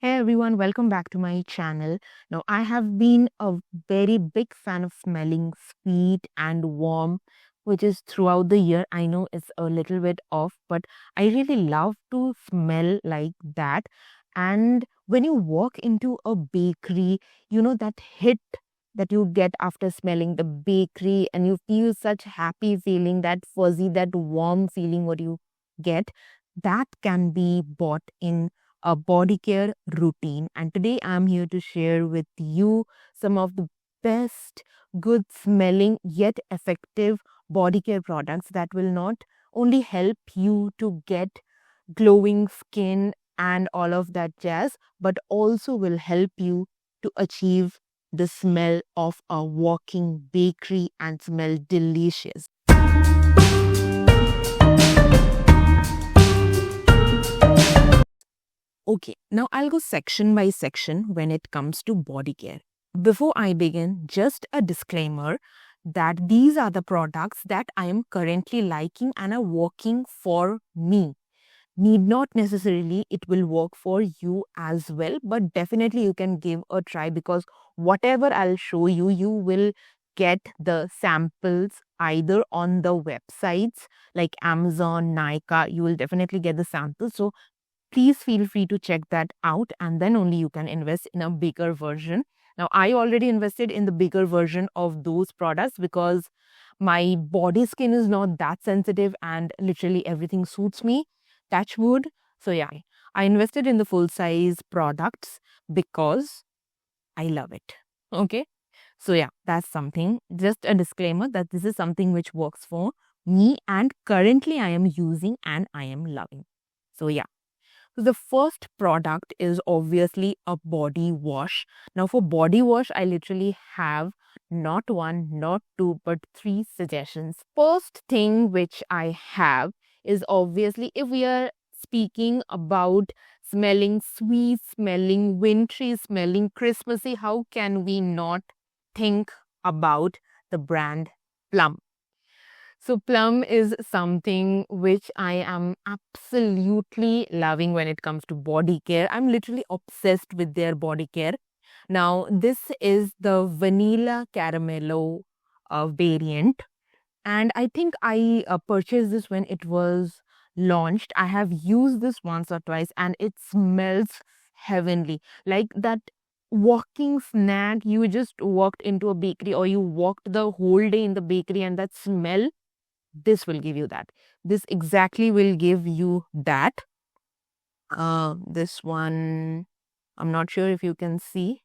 Hey everyone, welcome back to my channel. Now, I have been a very big fan of smelling sweet and warm, which is throughout the year. I know it's a little bit off, but I really love to smell like that. And when you walk into a bakery, you know that hit that you get after smelling the bakery, and you feel such happy feeling, that fuzzy, that warm feeling what you get, that can be bought in a body care routine. And today I'm here to share with you some of the best, good smelling, yet effective body care products that will not only help you to get glowing skin and all of that jazz, but also will help you to achieve the smell of a walking bakery and smell delicious. Okay, now I'll go section by section when it comes to body care. Before I begin, just a disclaimer that these are the products that I am currently liking and are working for me. Need not necessarily it will work for you as well, but definitely you can give a try, because whatever I'll show you, you will get the samples either on the websites like Amazon, Nykaa. You will definitely get the samples. So please feel free to check that out, and then only you can invest in a bigger version. Now, I already invested in the bigger version of those products because my body skin is not that sensitive and literally everything suits me. Touch wood. So, yeah, I invested in the full size products because I love it. Okay. So, yeah, that's something. Just a disclaimer that this is something which works for me and currently I am using and I am loving. So, yeah. So the first product is obviously a body wash. Now, for body wash, I literally have not one, not two, but three suggestions. First thing which I have is obviously, if we are speaking about smelling sweet, smelling wintry, smelling Christmassy, how can we not think about the brand Plum? So, Plum is something which I am absolutely loving when it comes to body care. I'm literally obsessed with their body care. Now, this is the vanilla caramello variant, and I think I purchased this when it was launched. I have used this once or twice, and it smells heavenly. Like that walking snack, you just walked into a bakery or you walked the whole day in the bakery, and that smell, this will give you that. This exactly will give you that. This one, I'm not sure if you can see.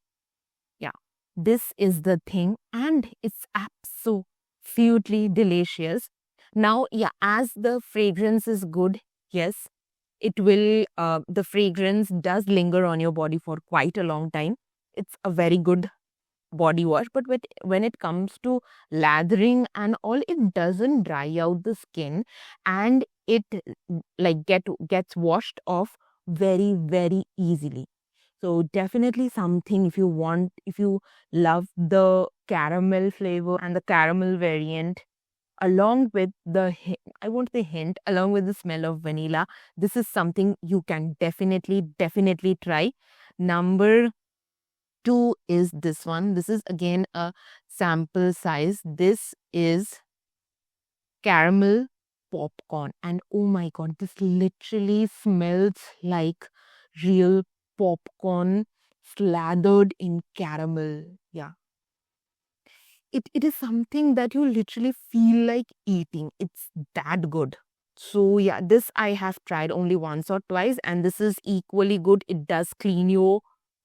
Yeah, this is the thing, and it's absolutely delicious. Now, yeah, as the fragrance is good, yes, it will, the fragrance does linger on your body for quite a long time. It's a very good body wash, but when it comes to lathering and all, it doesn't dry out the skin, and it like gets washed off very easily. So definitely something, if you want, if you love the caramel flavor and the caramel variant, along with the I won't say hint, along with the smell of vanilla, this is something you can definitely try. Number two is this one. This is again a sample size. This is caramel popcorn. And oh my god, this literally smells like real popcorn slathered in caramel. Yeah. It is something that you literally feel like eating. It's that good. So yeah, this I have tried only once or twice, and this is equally good. It does clean your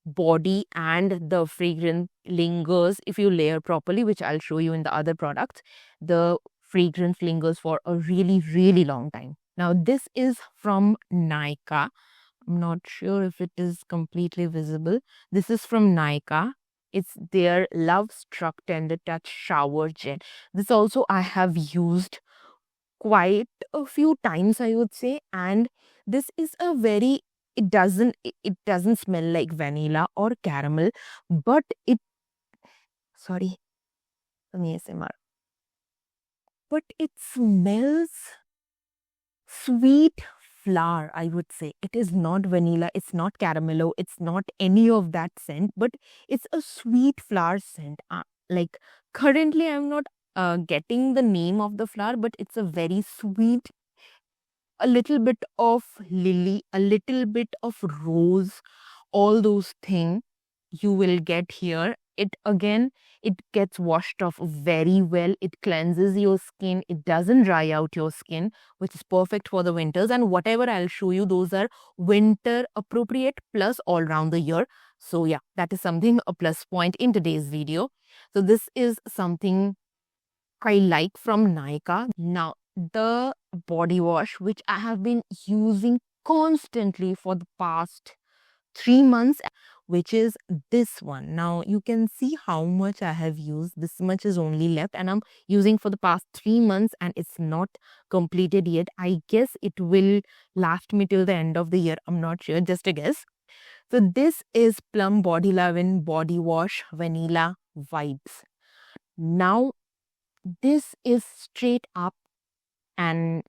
body, and the fragrance lingers if you layer properly, which I'll show you in the other products. The fragrance lingers for a really long time. Now, this is from Nykaa. I'm not sure if it is completely visible. This is from Nykaa. It's their Love Struck Tender Touch Shower Gel. This also I have used quite a few times, I would say, and this is a very, it doesn't smell like vanilla or caramel, but it, sorry, let me ASMR, but it smells sweet, flower, I would say. It is not vanilla, it's not caramello, it's not any of that scent, but it's a sweet flower scent. Like currently, I'm not getting the name of the flower, but it's a very sweet, a little bit of lily, a little bit of rose, all those things you will get here. It again, it gets washed off very well. It cleanses your skin. It doesn't dry out your skin, which is perfect for the winters. And whatever I'll show you, those are winter appropriate plus all round the year. So yeah, that is something a plus point in today's video. So this is something I like from Nykaa. Now, the body wash which I have been using constantly for the past 3 months, which is this one. Now, you can see how much I have used. This much is only left, and I'm using for the past 3 months, and it's not completed yet. I guess it will last me till the end of the year. I'm not sure, just a guess. So, this is Plum Body Lovin' Body Wash Vanilla Vibes. Now, this is straight up an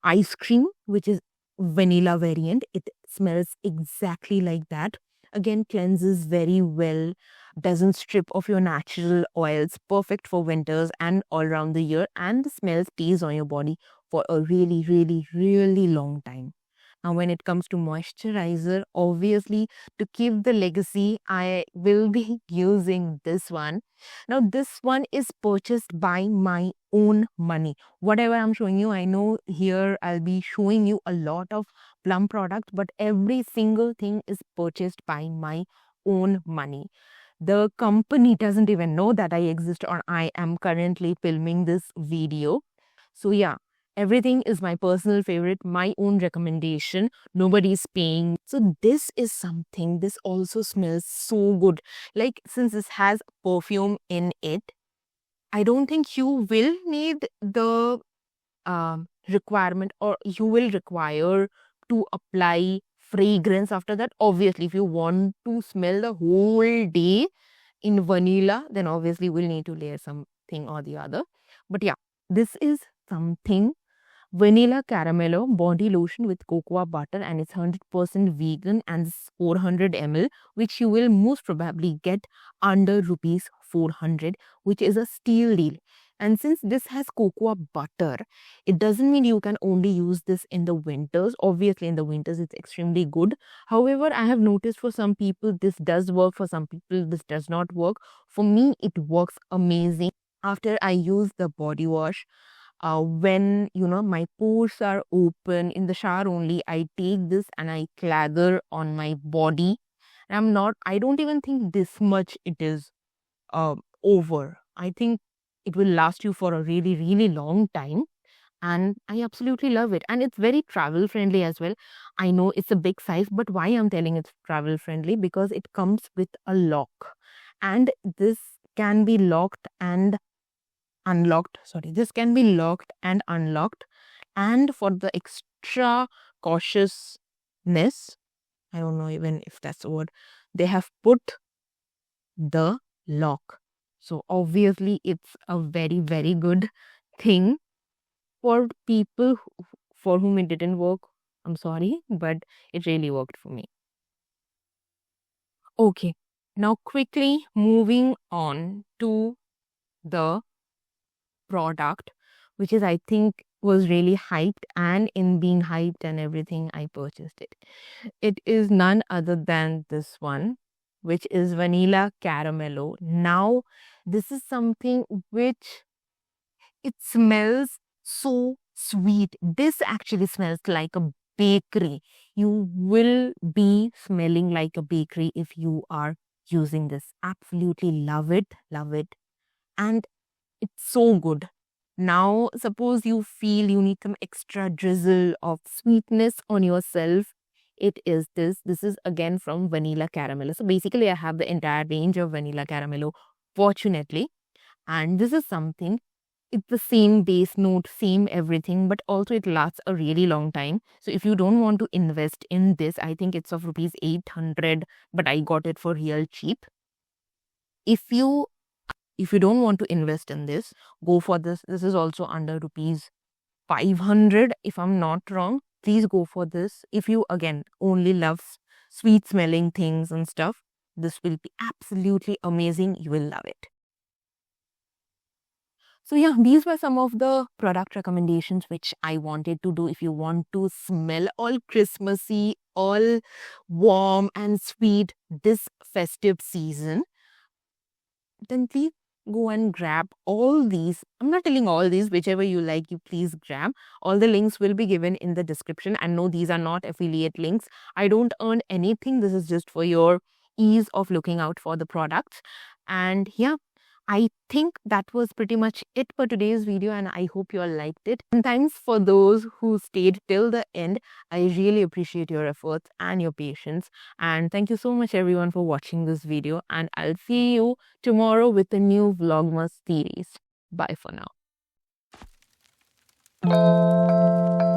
ice cream, which is vanilla variant. It smells exactly like that. Again, cleanses very well, doesn't strip of your natural oils, perfect for winters and all around the year, and the smell stays on your body for a really, really, really long time. Now, when it comes to moisturizer, obviously, to keep the legacy, I will be using this one. Now, this one is purchased by my own money. Whatever I'm showing you, I know here I'll be showing you a lot of Plum products, but every single thing is purchased by my own money. The company doesn't even know that I exist or I am currently filming this video. So yeah, everything is my personal favorite, my own recommendation. Nobody's paying. So this is something, this also smells so good. Like, since this has perfume in it, I don't think you will need the requirement, or you will require to apply fragrance after that. Obviously, if you want to smell the whole day in vanilla, then obviously we'll need to layer something or the other. But yeah, this is something vanilla caramello body lotion with cocoa butter, and it's 100% vegan, and it's 400 ml, which you will most probably get under rupees 400, which is a steal deal. And since this has cocoa butter, it doesn't mean you can only use this in the winters. Obviously, in the winters, it's extremely good. However, I have noticed for some people, this does work. For some people, this does not work. For me, it works amazing. After I use the body wash, when my pores are open in the shower only, I take this and I clather on my body. I don't even think this much it is over. I think it will last you for a really, really long time. And I absolutely love it. And it's very travel friendly as well. I know it's a big size, but why I'm telling it's travel friendly? Because it comes with a lock. And this can be locked and unlocked. Sorry, this can be locked and unlocked. And for the extra cautiousness, I don't know even if that's a word, they have put the lock. So obviously, it's a very, very good thing for people for whom it didn't work. I'm sorry, but it really worked for me. Okay, now quickly moving on to the product, which is, I think, was really hyped, and in being hyped and everything, I purchased it. It is none other than this one, which is Vanilla Caramello. Now, this is something which it smells so sweet. This actually smells like a bakery. You will be smelling like a bakery if you are using this. Absolutely love it, love it. And it's so good. Now, suppose you feel you need some extra drizzle of sweetness on yourself. It is this. This is again from Vanilla Caramello. So basically, I have the entire range of Vanilla Caramello, fortunately. And this is something, it's the same base note, same everything, but also it lasts a really long time. So if you don't want to invest in this, I think it's of rupees 800, but I got it for real cheap. If you don't want to invest in this, go for this. This is also under rupees 500, if I'm not wrong. please go for this. If you again only love sweet smelling things and stuff, this will be absolutely amazing. You will love it. So yeah, these were some of the product recommendations which I wanted to do. If you want to smell all Christmassy, all warm and sweet this festive season, then please go and grab all these. I'm not telling all these, whichever you like, you please grab. All the links will be given in the description. And no, these are not affiliate links. I don't earn anything. This is just for your ease of looking out for the products. And yeah, I think that was pretty much it for today's video, and I hope you all liked it. And thanks for those who stayed till the end. I really appreciate your efforts and your patience. And thank you so much everyone for watching this video, and I'll see you tomorrow with a new Vlogmas series. Bye for now.